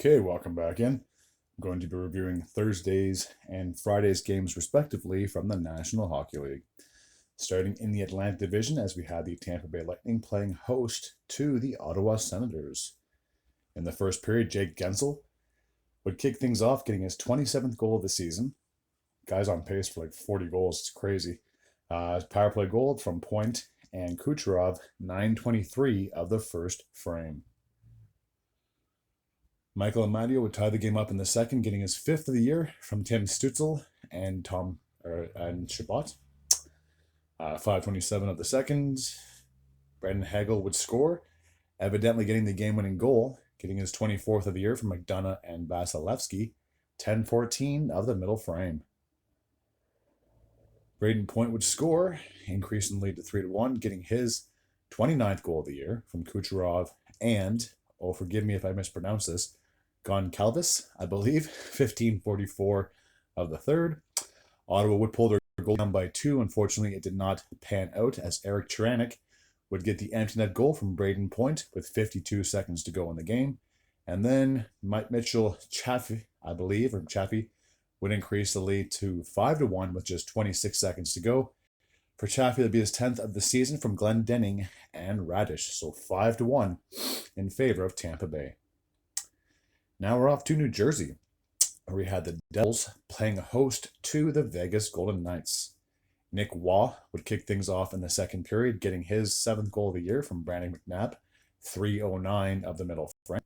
Okay, welcome back in. I'm going to be reviewing Thursday's and Friday's games respectively from the National Hockey League. Starting in the Atlantic Division as we had the Tampa Bay Lightning playing host to the Ottawa Senators. In the first period, Jake Gensel would kick things off, getting his 27th goal of the season. Guy's on pace for like 40 goals. It's crazy. Power play goal from Point and Kucherov, 9:23 of the first frame. Michael Amadio would tie the game up in the second, getting his fifth of the year from Tim Stützle and Shabbat. 5:27 of the second. Brandon Hagel would score, evidently getting the game-winning goal, getting his 24th of the year from McDonough and Vasilevsky. 10:14 of the middle frame. Braden Point would score, increasing the lead to 3-1, getting his 29th goal of the year from Kucherov and, oh, forgive me if I mispronounce this, Goncalves, I believe, 15:44 of the third. Ottawa would pull their goal down by 2. Unfortunately, it did not pan out as Eric Chiranek would get the empty net goal from Braden Point with 52 seconds to go in the game. And then Mike Mitchell Chaffee, I believe, or Chaffee, would increase the lead to 5-1 with just 26 seconds to go. For Chaffee, that'd be his 10th of the season from Glenn Denning and Radish. So 5-1 in favor of Tampa Bay. Now we're off to New Jersey, where we had the Devils playing host to the Vegas Golden Knights. Nick Waugh would kick things off in the second period, getting his 7th goal of the year from Brandon McNabb, 3:09 of the middle frame.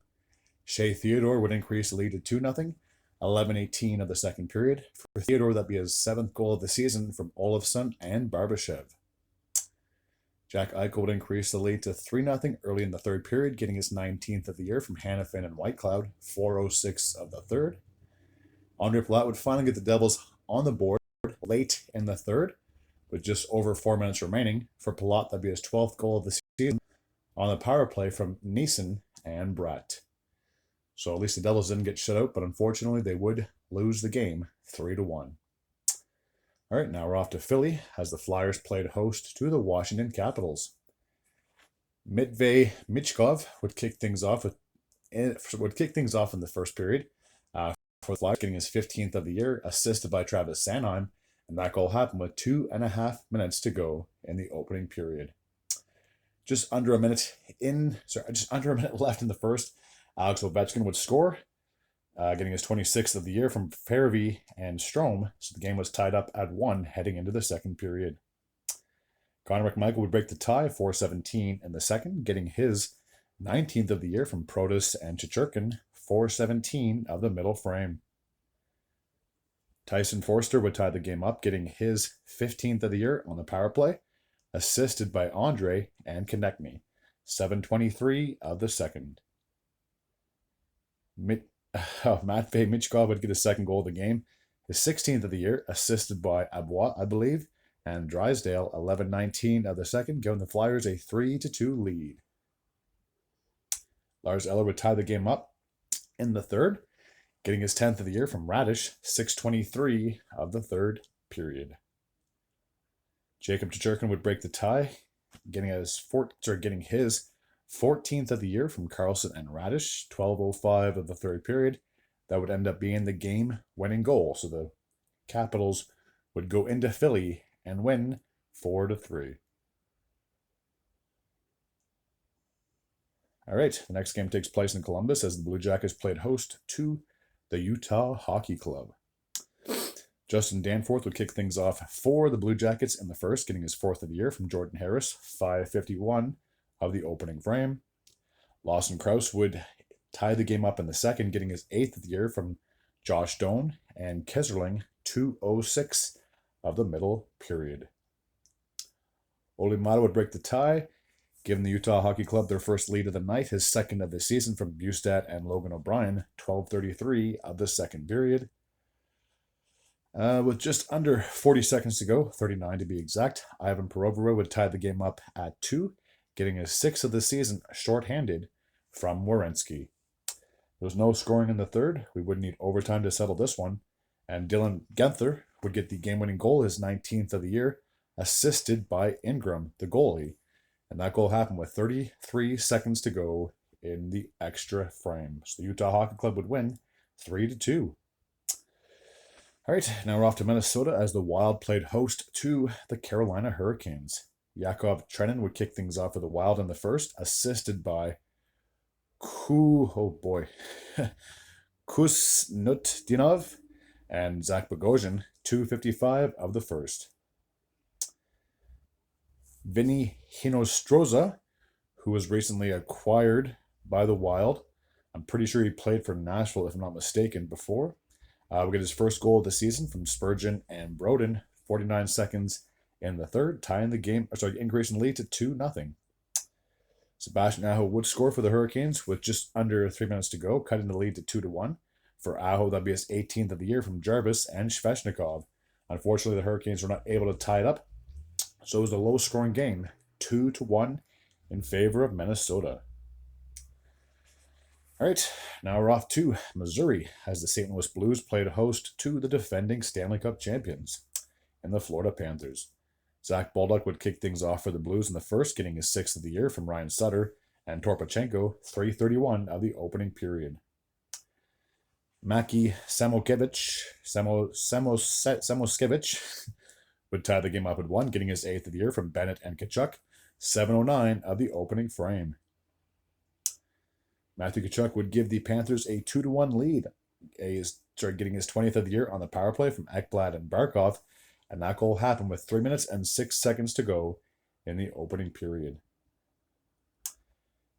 Shea Theodore would increase the lead to 2-0, 11:18 of the second period. For Theodore, that'd be his 7th goal of the season from Olofsson and Barbashev. Jack Eichel would increase the lead to 3-0 early in the third period, getting his 19th of the year from Hanifin and Whitecloud, 4:06 of the third. Andre Palat would finally get the Devils on the board late in the third, with just over 4 minutes remaining. For Palat, that'd be his 12th goal of the season on the power play from Neeson and Brett. So at least the Devils didn't get shut out, but unfortunately they would lose the game 3-1. All right, now we're off to Philly as the Flyers played host to the Washington Capitals. Mitvey Michkov would kick things off in the first period for the Flyers, getting his 15th of the year, assisted by Travis Sanheim, and that goal happened with 2.5 minutes to go in the opening period. Just under a minute left in the first. Alex Ovechkin would score, getting his 26th of the year from Fairvey and Strome, so the game was tied up at 1 heading into the second period. Connor McMichael would break the tie, 4:17 in the second, getting his 19th of the year from Protas and Chichurkin, 4:17 of the middle frame. Tyson Forster would tie the game up, getting his 15th of the year on the power play, assisted by Andre and Konechny, 7:23 of the second. Matvey Michkov would get his second goal of the game, his 16th of the year, assisted by Abois, I believe, and Drysdale, 11:19 of the second, giving the Flyers a 3-2 lead. Lars Eller would tie the game up in the third, getting his 10th of the year from Radish, 6:23 of the third period. Jacob Chichurkin would break the tie, getting his 14th of the year from Carlson and Radish, 12:05 of the third period. That would end up being the game-winning goal. So the Capitals would go into Philly and win 4-3. All right, the next game takes place in Columbus as the Blue Jackets played host to the Utah Hockey Club. Justin Danforth would kick things off for the Blue Jackets in the first, getting his 4th of the year from Jordan Harris, 5:51 of the opening frame. Lawson Krause would tie the game up in the second, getting his 8th of the year from Josh Doan and Kesserling, 2:06 of the middle period. Ole Mata would break the tie, giving the Utah Hockey Club their first lead of the night, his 2nd of the season from Bustad and Logan O'Brien, 12:33 of the second period. With just under 40 seconds to go, 39 to be exact, Ivan Perovera would tie the game up at 2, getting his 6th of the season shorthanded from Werenski. There was no scoring in the third. We would need overtime to settle this one. And Dylan Genther would get the game-winning goal, his 19th of the year, assisted by Ingram, the goalie. And that goal happened with 33 seconds to go in the extra frame. So the Utah Hockey Club would win 3-2. All right, now we're off to Minnesota as the Wild played host to the Carolina Hurricanes. Yakov Trenin would kick things off for the Wild in the first, assisted by Kusnutdinov and Zach Bogosian, 2:55 of the first. Vinny Hinostroza, who was recently acquired by the Wild. I'm pretty sure he played for Nashville, if I'm not mistaken, before. We get his first goal of the season from Spurgeon and Broden, 49 seconds in the third, tying the game, increasing lead to 2-0. Sebastian Aho would score for the Hurricanes with just under 3 minutes to go, cutting the lead to 2-1. For Aho, that'd be his 18th of the year from Jarvis and Svechnikov. Unfortunately, the Hurricanes were not able to tie it up, so it was a low-scoring game, 2-1 in favor of Minnesota. All right, now we're off to Missouri as the St. Louis Blues played host to the defending Stanley Cup champions and the Florida Panthers. Zach Baldock would kick things off for the Blues in the first, getting his 6th of the year from Ryan Sutter and Torpachenko, 3:31 of the opening period. Maki Samoskevich would tie the game up at 1, getting his 8th of the year from Bennett and Tkachuk, 7:09 of the opening frame. Matthew Tkachuk would give the Panthers a 2-1 lead, getting his 20th of the year on the power play from Ekblad and Barkov, and that goal happened with 3 minutes and 6 seconds to go in the opening period.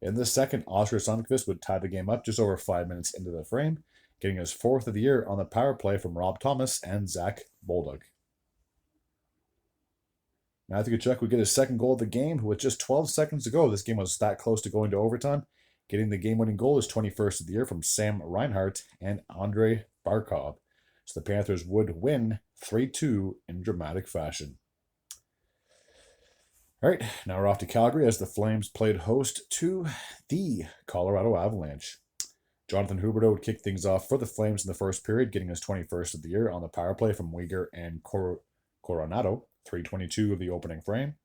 In the second, Oscar Sundqvist would tie the game up just over 5 minutes into the frame, getting his 4th of the year on the power play from Rob Thomas and Zach Baldock. Matthew Tkachuk would get his second goal of the game with just 12 seconds to go. This game was that close to going to overtime. Getting the game-winning goal, his 21st of the year from Sam Reinhart and Andrei Barkov. So the Panthers would win 3-2 in dramatic fashion. All right, now we're off to Calgary as the Flames played host to the Colorado Avalanche. Jonathan Huberdeau would kick things off for the Flames in the first period, getting his 21st of the year on the power play from Uyghur and Coronado, 3:22 of the opening frame.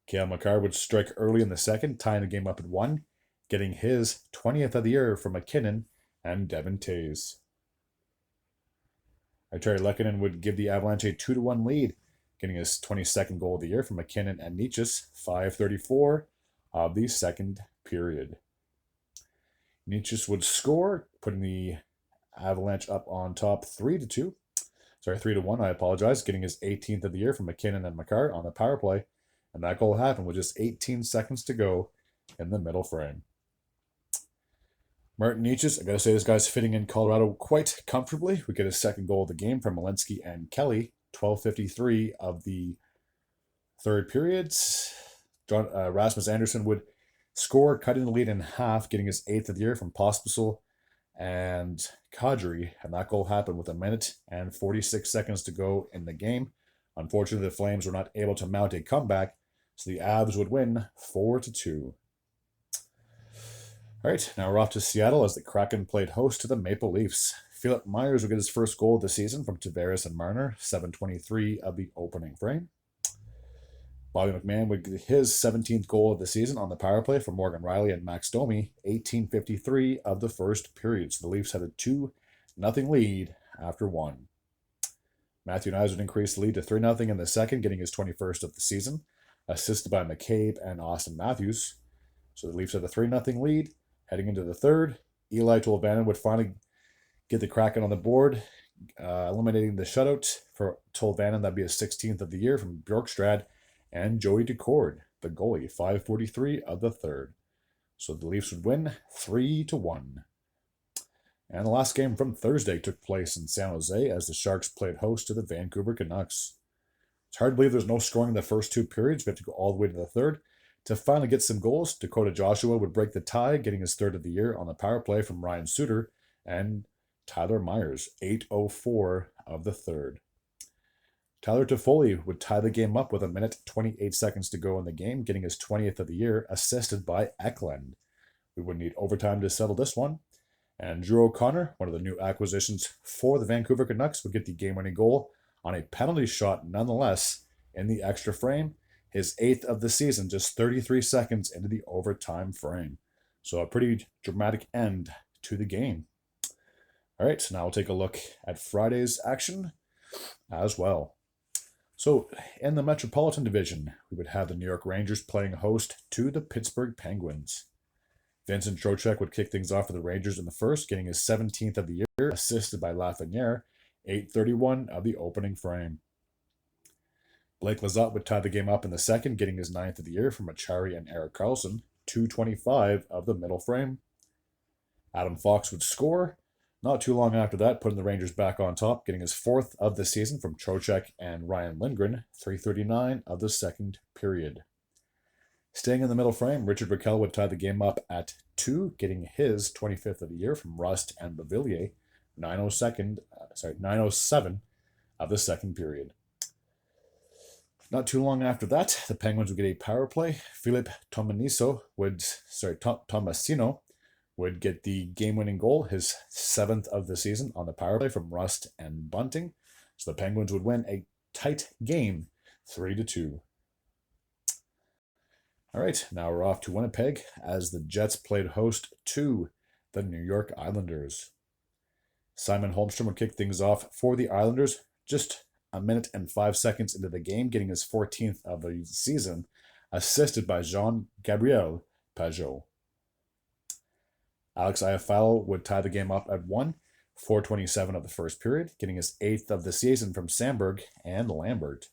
Cale Makar would strike early in the second, tying the game up at 1, getting his 20th of the year from McKinnon and Devin Tays. Terry Lehkonen would give the Avalanche a 2-1 lead, getting his 22nd goal of the year from McKinnon and Nietzsche's, 5:34 of the second period. Nietzsche would score, putting the Avalanche up on top 3-1, I apologize, getting his 18th of the year from McKinnon and Makar on the power play, and that goal happened with just 18 seconds to go in the middle frame. Martin Nietzsche, I gotta say, this guy's fitting in Colorado quite comfortably. We get his second goal of the game from Malinsky and Kelly, 12:53 of the third periods. Rasmus Anderson would score, cutting the lead in half, getting his 8th of the year from Pospisil and Kadri, and that goal happened with 1 minute and 46 seconds to go in the game. Unfortunately, the Flames were not able to mount a comeback, so the Avs would win 4-2. All right, now we're off to Seattle as the Kraken played host to the Maple Leafs. Philip Myers would get his first goal of the season from Tavares and Marner, 7:23 of the opening frame. Bobby McMahon would get his 17th goal of the season on the power play from Morgan Riley and Max Domi, 18:53 of the first period. So the Leafs had a 2-0 lead after 1. Matthew Knies would increase the lead to 3-0 in the second, getting his 21st of the season, assisted by McCabe and Austin Matthews. So the Leafs had a 3-0 lead. Heading into the third, Eli Tolvanen would finally get the Kraken on the board, eliminating the shutout for Tolvanen. That'd be his 16th of the year from Bjorkstrad and Joey Decord, the goalie, 5:43 of the third. So the Leafs would win 3-1. And the last game from Thursday took place in San Jose as the Sharks played host to the Vancouver Canucks. It's hard to believe there's no scoring in the first two periods. We have to go all the way to the third to finally get some goals. Dakota Joshua would break the tie, getting his 3rd of the year on the power play from Ryan Suter and Tyler Myers, 8:04 of the third. Tyler Toffoli would tie the game up with 1 minute, 28 seconds to go in the game, getting his 20th of the year, assisted by Eklund. We would need overtime to settle this one. And Drew O'Connor, one of the new acquisitions for the Vancouver Canucks, would get the game-winning goal on a penalty shot nonetheless in the extra frame, his 8th of the season, just 33 seconds into the overtime frame. So a pretty dramatic end to the game. All right, so now we'll take a look at Friday's action as well. So in the Metropolitan Division, we would have the New York Rangers playing host to the Pittsburgh Penguins. Vincent Trocheck would kick things off for the Rangers in the first, getting his 17th of the year, assisted by Lafreniere, 8:31 of the opening frame. Blake Lizotte would tie the game up in the second, getting his 9th of the year from Achari and Erik Karlsson, 2:25 of the middle frame. Adam Fox would score. Not too long after that, putting the Rangers back on top, getting his 4th of the season from Trocheck and Ryan Lindgren, 3:39 of the second period. Staying in the middle frame, Richard Rakell would tie the game up at 2, getting his 25th of the year from Rust and Bavillier, 9:07 of the second period. Not too long after that, the Penguins would get a power play. Philip Tomasino would get the game-winning goal, his 7th of the season on the power play from Rust and Bunting. So the Penguins would win a tight game, 3-2. All right, now we're off to Winnipeg as the Jets played host to the New York Islanders. Simon Holmstrom would kick things off for the Islanders just a minute and 5 seconds into the game, getting his 14th of the season, assisted by Jean-Gabriel Pageau. Alex Iafallo would tie the game up at 1, 4:27 of the first period, getting his 8th of the season from Sandberg and Lambert.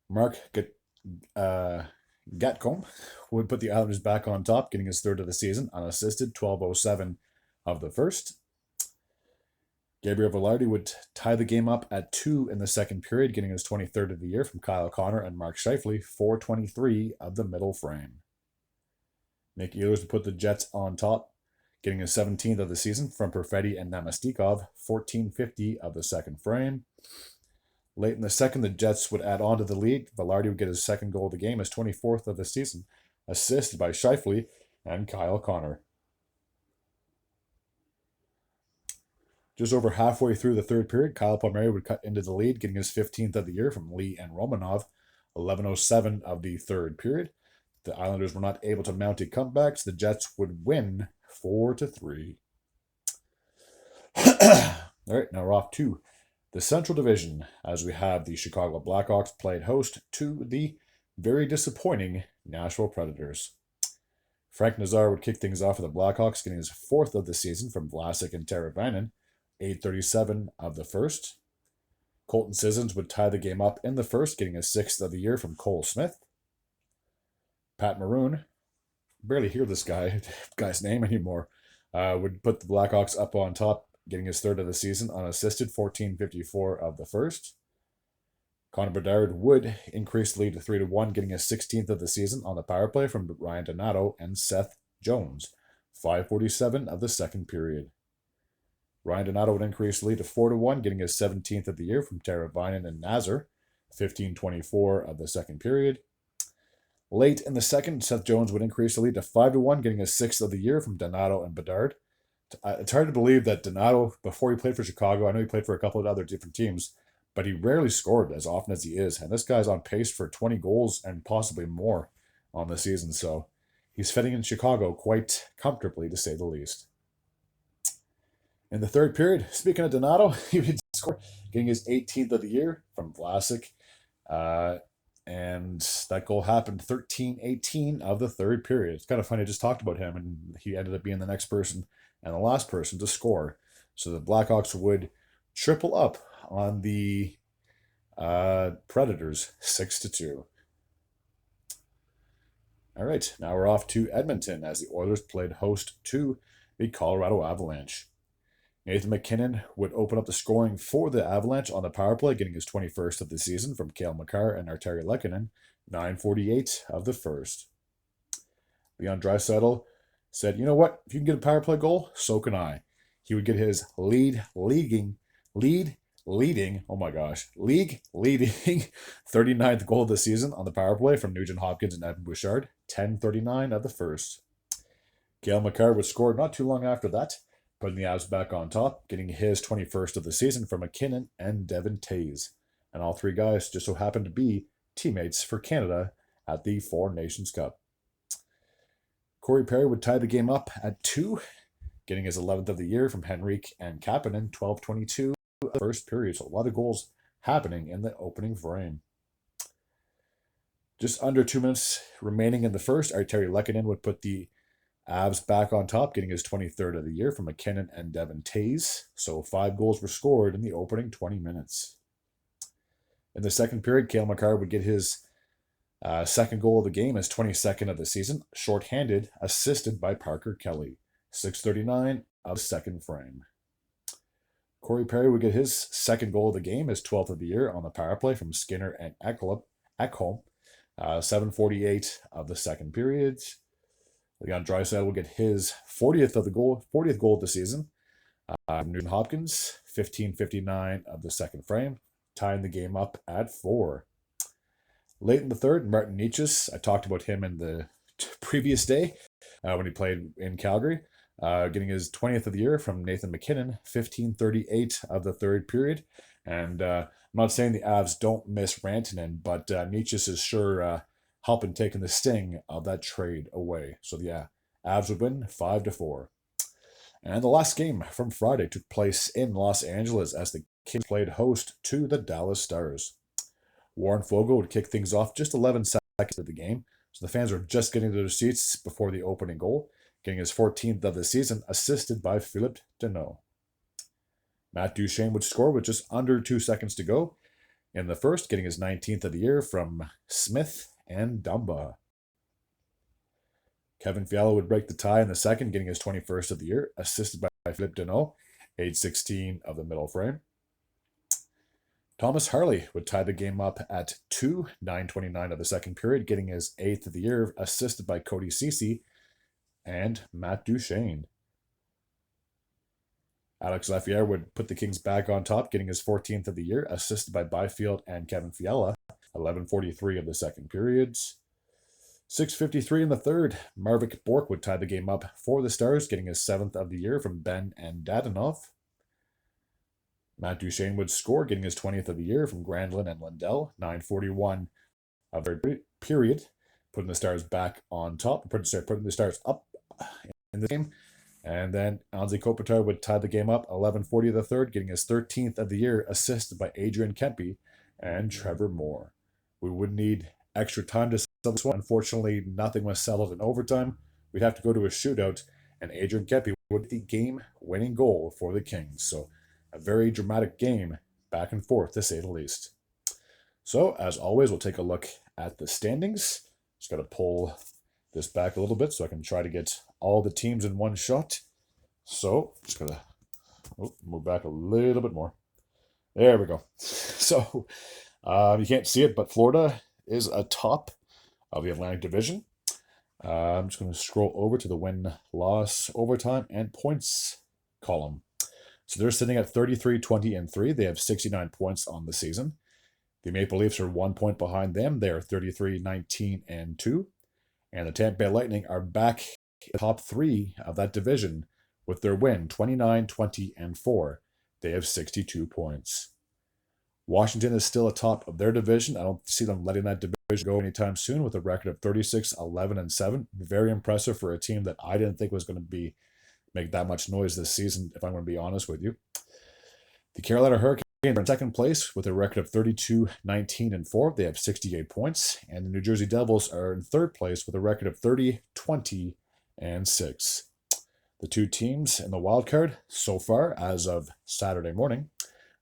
Mark Gatcomb would put the Islanders back on top, getting his 3rd of the season, unassisted, 12:07 of the first. Gabriel Velarde would tie the game up at 2 in the second period, getting his 23rd of the year from Kyle Connor and Mark Scheifele, 4:23 of the middle frame. Nick Ehlers would put the Jets on top, getting his 17th of the season from Perfetti and Namestnikov, 14:50 of the second frame. Late in the second, the Jets would add on to the lead. Velarde would get his 2nd goal of the game, his 24th of the season, assisted by Scheifele and Kyle Connor. Just over halfway through the 3rd period, Kyle Palmieri would cut into the lead, getting his 15th of the year from Lee and Romanov, 11:07 of the 3rd period. The Islanders were not able to mount a comeback, so the Jets would win 4-3. All right, now we're off to the Central Division as we have the Chicago Blackhawks played host to the very disappointing Nashville Predators. Frank Nazar would kick things off for the Blackhawks, getting his 4th of the season from Vlasic and Teravainen, 8:37 of the first. Colton Sissons would tie the game up in the first, getting his 6th of the year from Cole Smith. Pat Maroon, barely hear this guy's name anymore, would put the Blackhawks up on top, getting his 3rd of the season unassisted, 14:54 of the first. Connor Bedard would increase the lead to 3-1, getting his 16th of the season on the power play from Ryan Donato and Seth Jones, 5:47 of the second period. Ryan Donato would increase the lead to 4-1, getting his 17th of the year from Teravainen and Nazar, 15:24 of the second period. Late in the second, Seth Jones would increase the lead to 5-1, getting his 6th of the year from Donato and Bedard. It's hard to believe that Donato, before he played for Chicago, I know he played for a couple of other different teams, but he rarely scored as often as he is. And this guy's on pace for 20 goals and possibly more on the season. So he's fitting in Chicago quite comfortably, to say the least. In the 3rd period, speaking of Donato, he would score, getting his 18th of the year from Vlasic. And that goal happened 13:18 of the 3rd period. It's kind of funny, I just talked about him, and he ended up being the next person and the last person to score. So the Blackhawks would triple up on the Predators, 6-2. All right, now we're off to Edmonton as the Oilers played host to the Colorado Avalanche. Nathan McKinnon would open up the scoring for the Avalanche on the power play, getting his 21st of the season from Cale Makar and Arturi Lehkonen, 9:48 of the first. Leon Draisaitl said, "You know what? If you can get a power play goal, so can I." He would get his league-leading 39th goal of the season on the power play from Nugent Hopkins and Evan Bouchard, 10:39 of the first. Cale Makar would score not too long after that, putting the Avs back on top, getting his 21st of the season from McKinnon and Devin Tays. And all 3 guys just so happened to be teammates for Canada at the Four Nations Cup. Corey Perry would tie the game up at 2, getting his 11th of the year from Henrique and Kapanen, 12:22 first period. So a lot of goals happening in the opening frame. Just under 2 minutes remaining in the first, Arturi Lehkonen would put the Avs back on top, getting his 23rd of the year from McKinnon and Devon Toews. So 5 goals were scored in the opening 20 minutes. In the second period, Cale Makar would get his second goal of the game, his 22nd of the season, shorthanded, assisted by Parker Kelly. 6:39 of the second frame. Corey Perry would get his second goal of the game, his 12th of the year, on the power play from Skinner and Ekholm. 7:48 of the second period. Leon Draisaitl will get his 40th goal of the season. Nugent Hopkins, 15:59 of the second frame, tying the game up at 4. Late in the third, Martin Necas, I talked about him in the previous day when he played in Calgary, getting his 20th of the year from Nathan McKinnon, 15:38 of the third period. And I'm not saying the Avs don't miss Rantanen, but Necas is sure helping taking the sting of that trade away. So yeah, Avs would win 5-4. And the last game from Friday took place in Los Angeles as the Kings played host to the Dallas Stars. Warren Foegele would kick things off just 11 seconds of the game, so the fans were just getting to their seats before the opening goal, getting his 14th of the season, assisted by Philippe Deneau. Matt Duchene would score with just under 2 seconds to go in the first, getting his 19th of the year from Smith and Dumba. Kevin Fiala would break the tie in the second, getting his 21st of the year, assisted by Philippe Deneau, age 16 of the middle frame. Thomas Harley would tie the game up at 2, 9:29 of the second period, getting his 8th of the year, assisted by Cody Ceci and Matt Duchene. Alex Lafayette would put the Kings back on top, getting his 14th of the year, assisted by Byfield and Kevin Fiala, 11:43 of the second period. 6:53 in the third, Marvik Bork would tie the game up for the Stars, getting his 7th of the year from Ben and Dadonov. Matt Duchene would score, getting his 20th of the year from Granlund and Lundell, 9:41 of the period, putting the Stars back on top, putting the Stars up in the game. And then Anze Kopitar would tie the game up, 11:40 of the third, getting his 13th of the year, assisted by Adrian Kempe and Trevor Moore. We would need extra time to settle this one. Unfortunately, nothing was settled in overtime. We'd have to go to a shootout, and Adrian Kempe would get the game-winning goal for the Kings. So a very dramatic game, back and forth, to say the least. So, as always, we'll take a look at the standings. Just got to pull this back a little bit so I can try to get all the teams in one shot. So, just got to move back a little bit more. There we go. So, you can't see it, but Florida is atop of the Atlantic Division. I'm just going to scroll over to the win-loss, overtime, and points column. So they're sitting at 33, 20, and 3. They have 69 points on the season. The Maple Leafs are 1 point behind them. They are 33, 19, and 2. And the Tampa Bay Lightning are back in the top 3 of that division with their win, 29, 20, and 4. They have 62 points. Washington is still atop of their division. I don't see them letting that division go anytime soon with a record of 36, 11, and 7. Very impressive for a team that I didn't think was going to make that much noise this season, if I'm going to be honest with you. The Carolina Hurricanes are in second place with a record of 32, 19, and 4. They have 68 points. And the New Jersey Devils are in third place with a record of 30, 20, and 6. The two teams in the wild card so far, as of Saturday morning,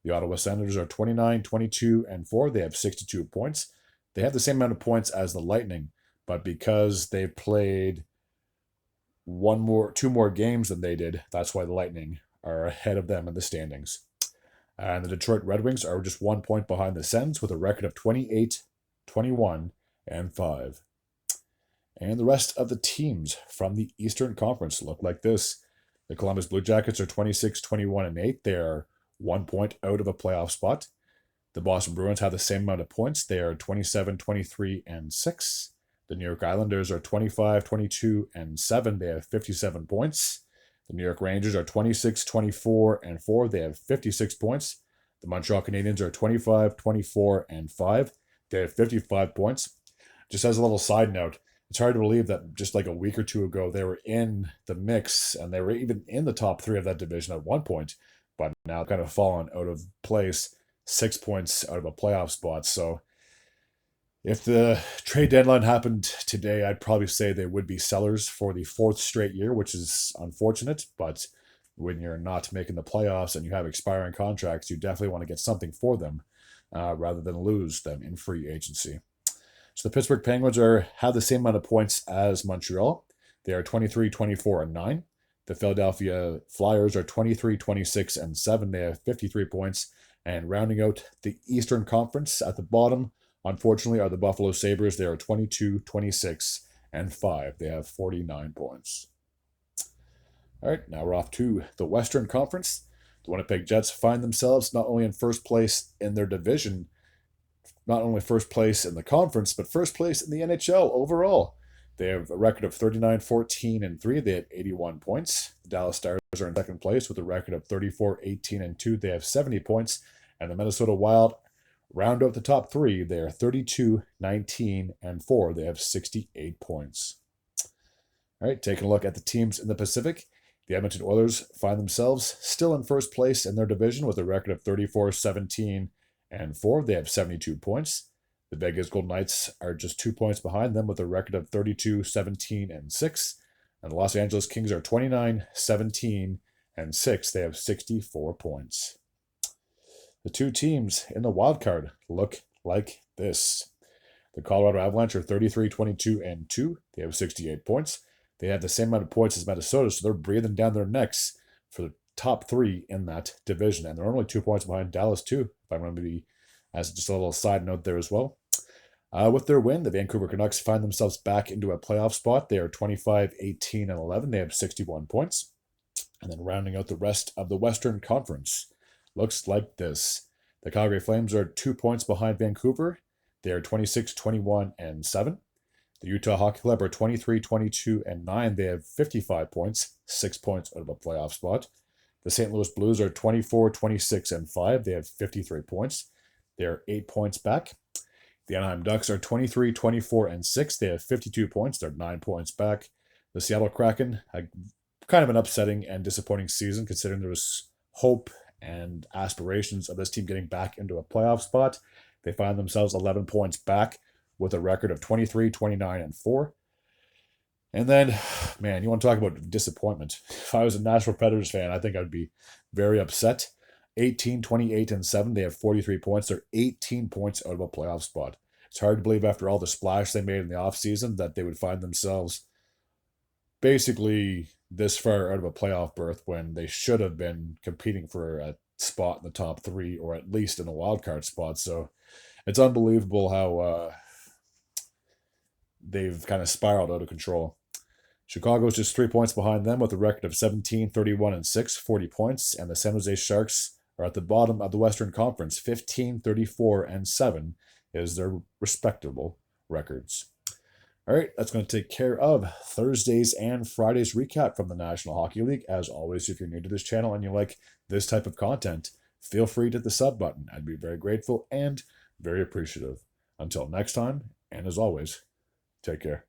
the Ottawa Senators are 29, 22, and 4. They have 62 points. They have the same amount of points as the Lightning, but because they've played two more games than they did, that's why the Lightning are ahead of them in the standings. And the Detroit Red Wings are just 1 point behind the Sens with a record of 28, 21, and 5. And the rest of the teams from the Eastern Conference look like this. The Columbus Blue Jackets are 26, 21, and 8. They are 1 point out of a playoff spot. The Boston Bruins have the same amount of points. They are 27, 23, and 6. The New York Islanders are 25, 22, and 7. They have 57 points. The New York Rangers are 26, 24, and 4. They have 56 points. The Montreal Canadiens are 25, 24, and 5. They have 55 points. Just as a little side note, it's hard to believe that just like a week or two ago, they were in the mix and they were even in the top three of that division at one point, but now kind of fallen out of place, 6 points out of a playoff spot. So if the trade deadline happened today, I'd probably say they would be sellers for the fourth straight year, which is unfortunate. But when you're not making the playoffs and you have expiring contracts, you definitely want to get something for them rather than lose them in free agency. So the Pittsburgh Penguins have the same amount of points as Montreal. They are 23, 24, and 9. The Philadelphia Flyers are 23, 26, and 7. They have 53 points. And rounding out the Eastern Conference at the bottom, unfortunately, are the Buffalo Sabres. They are 22, 26, and 5. They have 49 points. All right, now we're off to the Western Conference. The Winnipeg Jets find themselves not only in first place in their division, not only first place in the conference, but first place in the NHL overall. They have a record of 39, 14, and 3. They have 81 points. The Dallas Stars are in second place with a record of 34, 18, and 2. They have 70 points. And the Minnesota Wild round out the top three. They are 32, 19, and 4. They have 68 points. All right, taking a look at the teams in the Pacific. The Edmonton Oilers find themselves still in first place in their division with a record of 34, 17, and 4. They have 72 points. The Vegas Golden Knights are just 2 points behind them with a record of 32, 17, and 6. And the Los Angeles Kings are 29, 17, and 6. They have 64 points. The two teams in the wild card look like this. The Colorado Avalanche are 33, 22, and 2. They have 68 points. They have the same amount of points as Minnesota, so they're breathing down their necks for the top three in that division. And they're only 2 points behind Dallas, too, if I'm going to be, as just a little side note there as well. With their win, the Vancouver Canucks find themselves back into a playoff spot. They are 25, 18, and 11. They have 61 points. And then rounding out the rest of the Western Conference, looks like this. The Calgary Flames are 2 points behind Vancouver. They are 26, 21, and 7. The Utah Hockey Club are 23, 22, and 9. They have 55 points, 6 points out of a playoff spot. The St. Louis Blues are 24, 26, and 5. They have 53 points. They are 8 points back. The Anaheim Ducks are 23, 24, and 6. They have 52 points. They're 9 points back. The Seattle Kraken had kind of an upsetting and disappointing season, considering there was hope and aspirations of this team getting back into a playoff spot. They find themselves 11 points back with a record of 23, 29, and 4. And then, man, you want to talk about disappointment. If I was a Nashville Predators fan, I think I'd be very upset. 18, 28, and 7. They have 43 points. They're 18 points out of a playoff spot. It's hard to believe after all the splash they made in the offseason that they would find themselves basically this far out of a playoff berth when they should have been competing for a spot in the top three or at least in a wild card spot. So it's unbelievable how they've kind of spiraled out of control. Chicago's just 3 points behind them with a record of 17, 31, and 6, 40 points. And the San Jose Sharks are at the bottom of the Western Conference. 15, 34, and 7 is their respectable records. All right, that's going to take care of Thursdays and Fridays recap from the National Hockey League. As always, if you're new to this channel and you like this type of content, feel free to hit the sub button. I'd be very grateful and very appreciative. Until next time, and as always, take care.